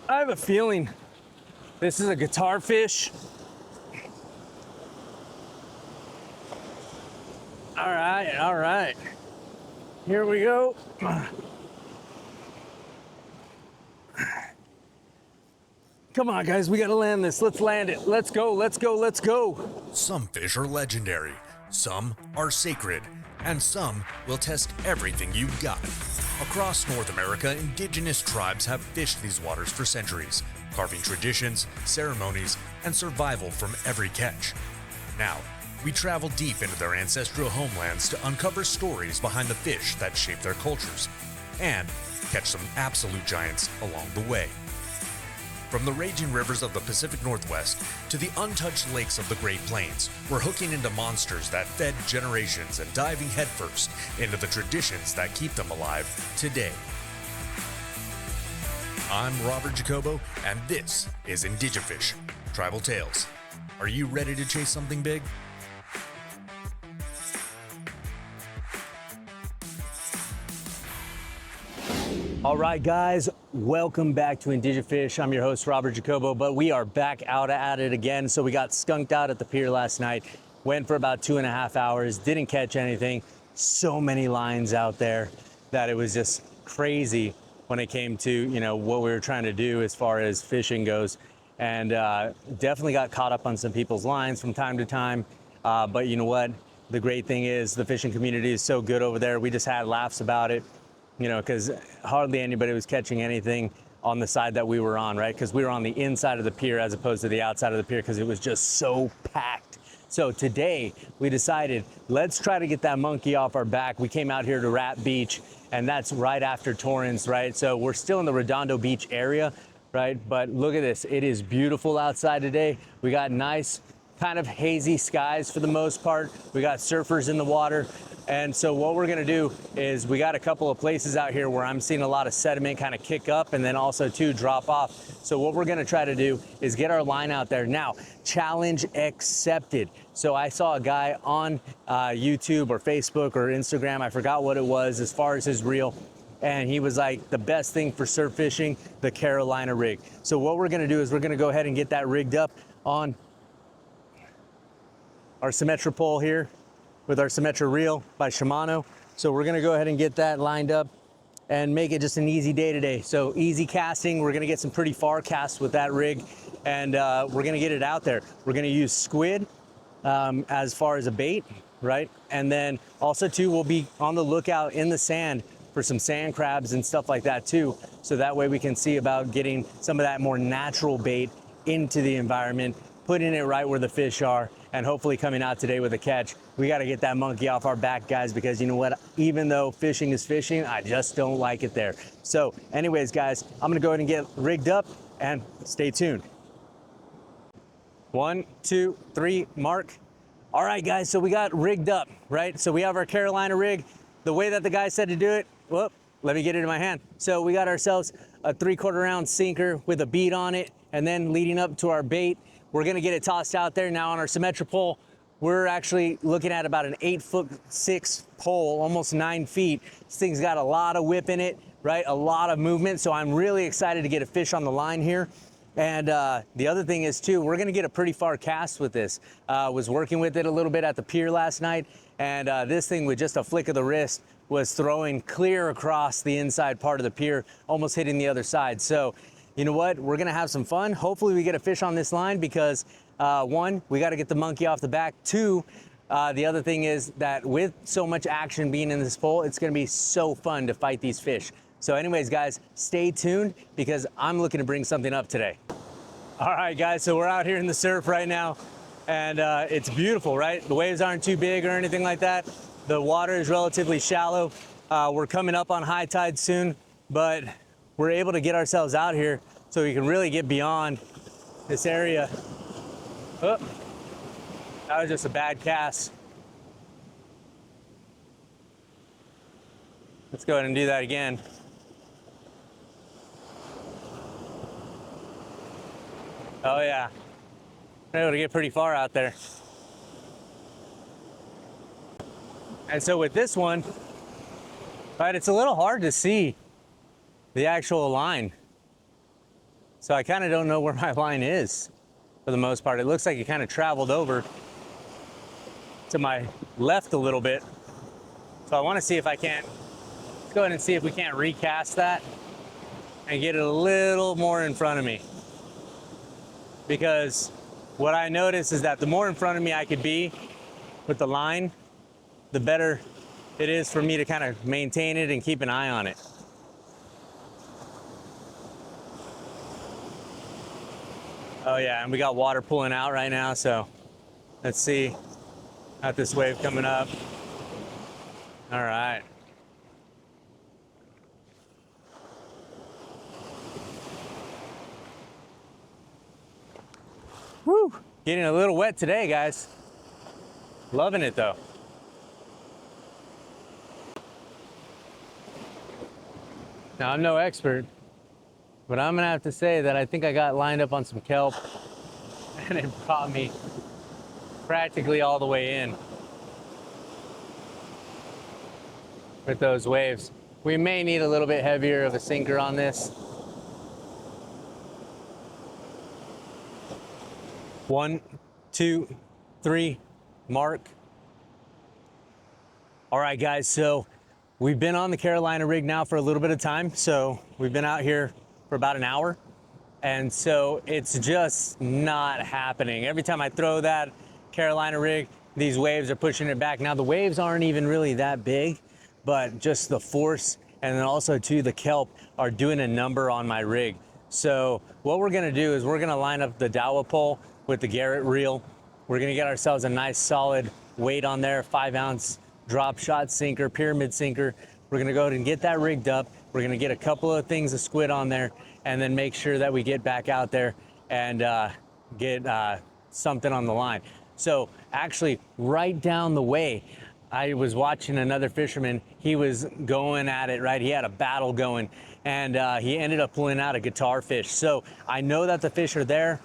I have a feeling this is a guitar fish. All right. Here we go. Come on, guys, we gotta land this. Let's land it. Let's go, let's go, let's go. Some fish are legendary, some are sacred, and some will test everything you've got. Across North America, indigenous tribes have fished these waters for centuries, carving traditions, ceremonies, and survival from every catch. Now, we travel deep into their ancestral homelands to uncover stories behind the fish that shape their cultures, and catch some absolute giants along the way. From the raging rivers of the Pacific Northwest to the untouched lakes of the Great Plains, we're hooking into monsters that fed generations and diving headfirst into the traditions that keep them alive today. I'm Robert Jacobo, and this is Indigifish, Tribal Tales. Are you ready to chase something big? All right, guys, welcome back to Indigifish. I'm your host, Robert Jacobo, but we are back out at it again. So we got skunked out at the pier last night, went for about 2.5 hours, didn't catch anything. So many lines out there that it was just crazy when it came to, you know, what we were trying to do as far as fishing goes. And definitely got caught up on some people's lines from time to time. But you know what? The great thing is the fishing community is so good over there. We just had laughs about it. You know, because hardly anybody was catching anything on the side that we were on, right? Because we were on the inside of the pier as opposed to the outside of the pier because it was just so packed. So today we decided, let's try to get that monkey off our back. We came out here to Rat Beach, and that's right after Torrance, right? So we're still in the Redondo Beach area, right? But look at this, it is beautiful outside today. We got nice kind of hazy skies for the most part. We got surfers in the water. And so what we're gonna do is we got a couple of places out here where I'm seeing a lot of sediment kind of kick up and then also too drop off. So what we're gonna try to do is get our line out there. Now, challenge accepted. So I saw a guy on YouTube or Facebook or Instagram, I forgot what it was as far as his reel, and he was like, the best thing for surf fishing, the Carolina rig. So what we're gonna do is we're gonna go ahead and get that rigged up on our Symetra pole here with our Symetra reel by Shimano. So we're gonna go ahead and get that lined up and make it just an easy day today. So easy casting, we're gonna get some pretty far casts with that rig, and we're gonna get it out there. We're gonna use squid as far as a bait, right? And then also too, we'll be on the lookout in the sand for some sand crabs and stuff like that too. So that way we can see about getting some of that more natural bait into the environment, putting it right where the fish are, and hopefully coming out today with a catch. We got to get that monkey off our back, guys, because you know what? Even though fishing is fishing, I just don't like it there. So anyways, guys, I'm going to go ahead and get rigged up and stay tuned. 1, 2, 3, mark. All right, guys, so we got rigged up, right? So we have our Carolina rig. The way that the guy said to do it, whoop, let me get it in my hand. So we got ourselves a 3/4 ounce sinker with a bead on it, and then leading up to our bait, we're gonna get it tossed out there. Now on our Symetra pole, we're actually looking at about an 8'6" pole, almost 9 feet. This thing's got a lot of whip in it, right? A lot of movement. So I'm really excited to get a fish on the line here. And the other thing is too, we're gonna get a pretty far cast with this. Was working with it a little bit at the pier last night, and this thing with just a flick of the wrist was throwing clear across the inside part of the pier, almost hitting the other side. So you know what? We're gonna have some fun. Hopefully we get a fish on this line because 1, we gotta get the monkey off the back. 2, the other thing is that with so much action being in this pole, it's gonna be so fun to fight these fish. So anyways, guys, stay tuned because I'm looking to bring something up today. All right, guys, so we're out here in the surf right now, and it's beautiful, right? The waves aren't too big or anything like that. The water is relatively shallow. We're coming up on high tide soon, but we're able to get ourselves out here so we can really get beyond this area. Oh, that was just a bad cast. Let's go ahead and do that again. Oh yeah, we're able to get pretty far out there. And so with this one, right, it's a little hard to see the actual line. So I kind of don't know where my line is for the most part. It looks like it kind of traveled over to my left a little bit. So I want to see if I can't, let's go ahead and see if we can't recast that and get it a little more in front of me. Because what I noticed is that the more in front of me I could be with the line, the better it is for me to kind of maintain it and keep an eye on it. Oh yeah, and we got water pulling out right now, so let's see. Got this wave coming up. All right. Woo! Getting a little wet today, guys. Loving it though. Now I'm no expert, but I'm gonna have to say that I think I got lined up on some kelp and it brought me practically all the way in with those waves. We may need a little bit heavier of a sinker on this. 1, 2, 3, mark. All right, guys, so we've been on the Carolina rig now for a little bit of time. So we've been out here for about an hour. And so it's just not happening. Every time I throw that Carolina rig, these waves are pushing it back. Now the waves aren't even really that big, but just the force and then also too the kelp are doing a number on my rig. So what we're gonna do is we're gonna line up the dowel pole with the Garrett reel. We're gonna get ourselves a nice solid weight on there, 5-ounce drop shot sinker, pyramid sinker. We're gonna go ahead and get that rigged up. We're gonna get a couple of things of squid on there and then make sure that we get back out there and get something on the line. So actually right down the way, I was watching another fisherman. He was going at it, right? He had a battle going and he ended up pulling out a guitar fish. So I know that the fish are there.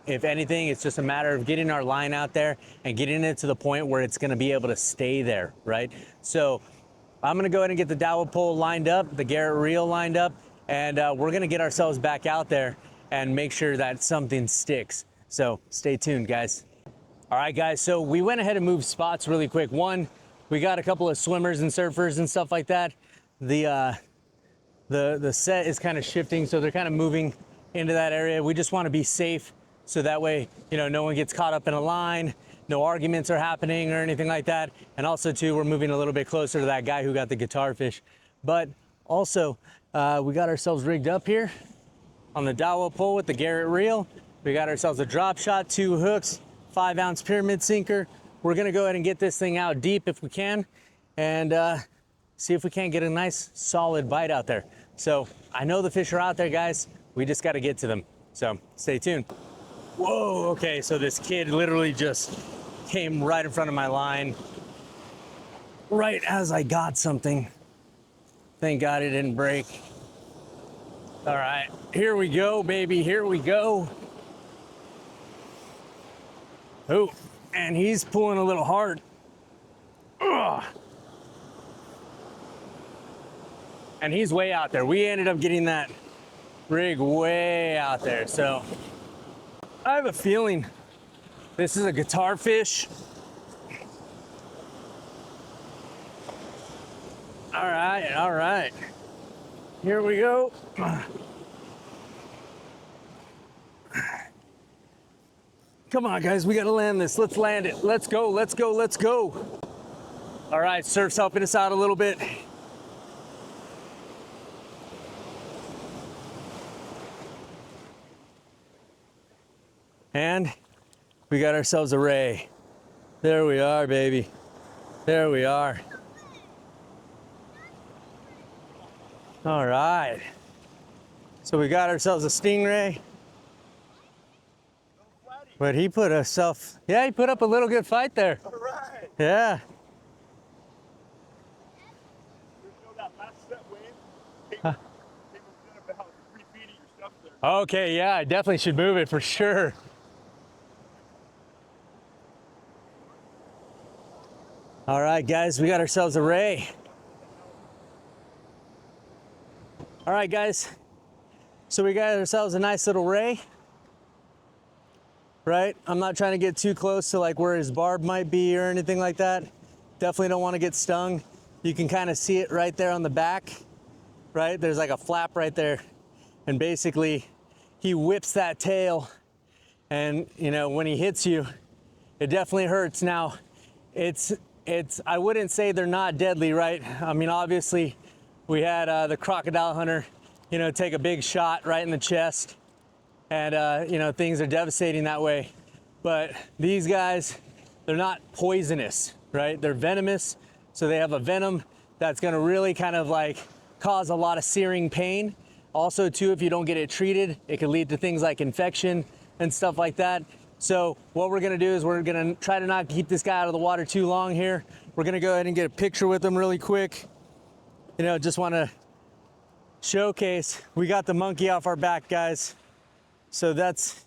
If anything, it's just a matter of getting our line out there and getting it to the point where it's gonna be able to stay there, right? So I'm gonna go ahead and get the dowel pole lined up, the Garrett reel lined up, and we're gonna get ourselves back out there and make sure that something sticks. So stay tuned, guys. All right, guys, so we went ahead and moved spots really quick. One, we got a couple of swimmers and surfers and stuff like that. The set is kind of shifting, so they're kind of moving into that area. We just wanna be safe. So that way, you know, no one gets caught up in a line, no arguments are happening or anything like that. And also too, we're moving a little bit closer to that guy who got the guitar fish. But also, we got ourselves rigged up here on the dowel pole with the Garrett reel. We got ourselves a drop shot, 2 hooks, 5-ounce pyramid sinker. We're gonna go ahead and get this thing out deep if we can and see if we can't get a nice solid bite out there. So I know the fish are out there, guys. We just gotta get to them. So stay tuned. Whoa, okay, so this kid literally just came right in front of my line right as I got something. Thank God it didn't break. All right, here we go, baby, here we go. Oh, and he's pulling a little hard. Ugh. And he's way out there. We ended up getting that rig way out there, so I have a feeling this is a guitar fish. All right. Here we go. Come on, guys, we gotta land this. Let's land it. Let's go. All right, surf's helping us out a little bit. And we got ourselves a ray. There we are, baby. There we are. All right. So we got ourselves a Stingray. But he put himself, yeah, he put up a little good fight there. All right. Yeah. You know that last set wave? Take within about 3 feet of your stuff there. Okay, yeah, I definitely should move it for sure. All right, guys, we got ourselves a ray. All right, guys. So we got ourselves a nice little ray, right? I'm not trying to get too close to like where his barb might be or anything like that. Definitely don't want to get stung. You can kind of see it right there on the back, right? There's like a flap right there. And basically he whips that tail, and you know, when he hits you, it definitely hurts. Now, I wouldn't say they're not deadly, right? I mean, obviously we had the crocodile hunter, you know, take a big shot right in the chest, and you know, things are devastating that way. But these guys, they're not poisonous, right? They're venomous, so they have a venom that's gonna really kind of like cause a lot of searing pain. Also too, if you don't get it treated, it can lead to things like infection and stuff like that. So what we're gonna do is we're gonna try to not keep this guy out of the water too long here. We're gonna go ahead and get a picture with him really quick. You know, just wanna showcase, we got the monkey off our back, guys. So that's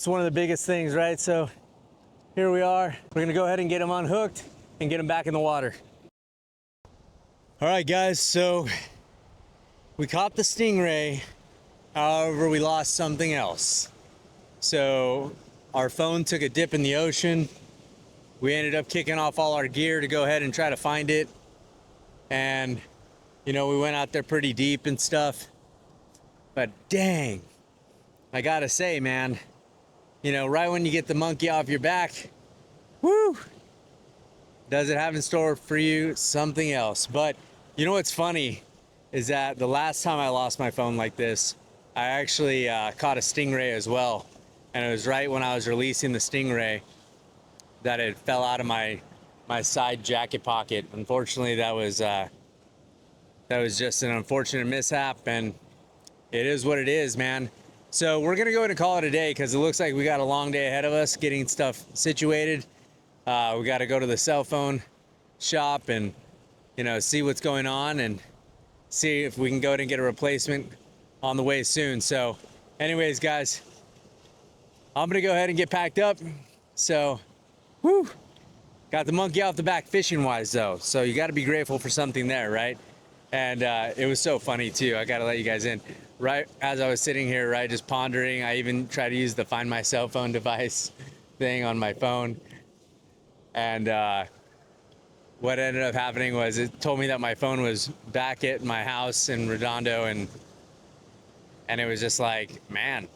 one of the biggest things, right? So here we are. We're gonna go ahead and get him unhooked and get him back in the water. All right, guys, so we caught the stingray, however, we lost something else. So our phone took a dip in the ocean. We ended up kicking off all our gear to go ahead and try to find it. And, you know, we went out there pretty deep and stuff. But dang, I gotta say, man, you know, right when you get the monkey off your back, whoo, does it have in store for you something else? But you know what's funny is that the last time I lost my phone like this, I actually caught a stingray as well. And it was right when I was releasing the stingray that it fell out of my side jacket pocket. Unfortunately, that was just an unfortunate mishap, and it is what it is, man. So we're gonna go ahead and call it a day because it looks like we got a long day ahead of us getting stuff situated. We got to go to the cell phone shop and, you know, see what's going on and see if we can go ahead and get a replacement on the way soon. So anyways, guys, I'm gonna go ahead and get packed up. So, whoo, got the monkey off the back fishing wise though. So you got to be grateful for something there, right? And it was so funny too. I got to let you guys in. Right as I was sitting here, right, just pondering, I even tried to use the find my cell phone device thing on my phone. And what ended up happening was it told me that my phone was back at my house in Redondo, and it was just like, man,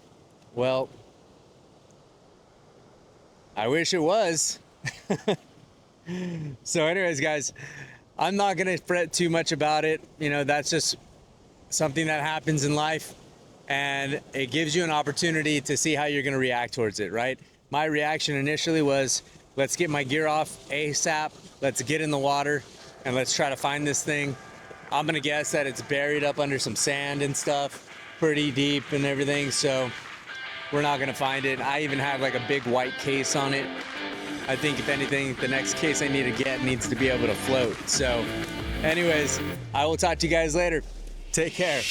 well, I wish it was. So anyways, guys, I'm not gonna fret too much about it. You know, that's just something that happens in life, and it gives you an opportunity to see how you're gonna react towards it, right? My reaction initially was, let's get my gear off ASAP, let's get in the water, and let's try to find this thing. I'm gonna guess that it's buried up under some sand and stuff, pretty deep and everything, so we're not gonna find it. I even have like a big white case on it. I think if anything, the next case I need to get needs to be able to float. So anyways, I will talk to you guys later. Take care.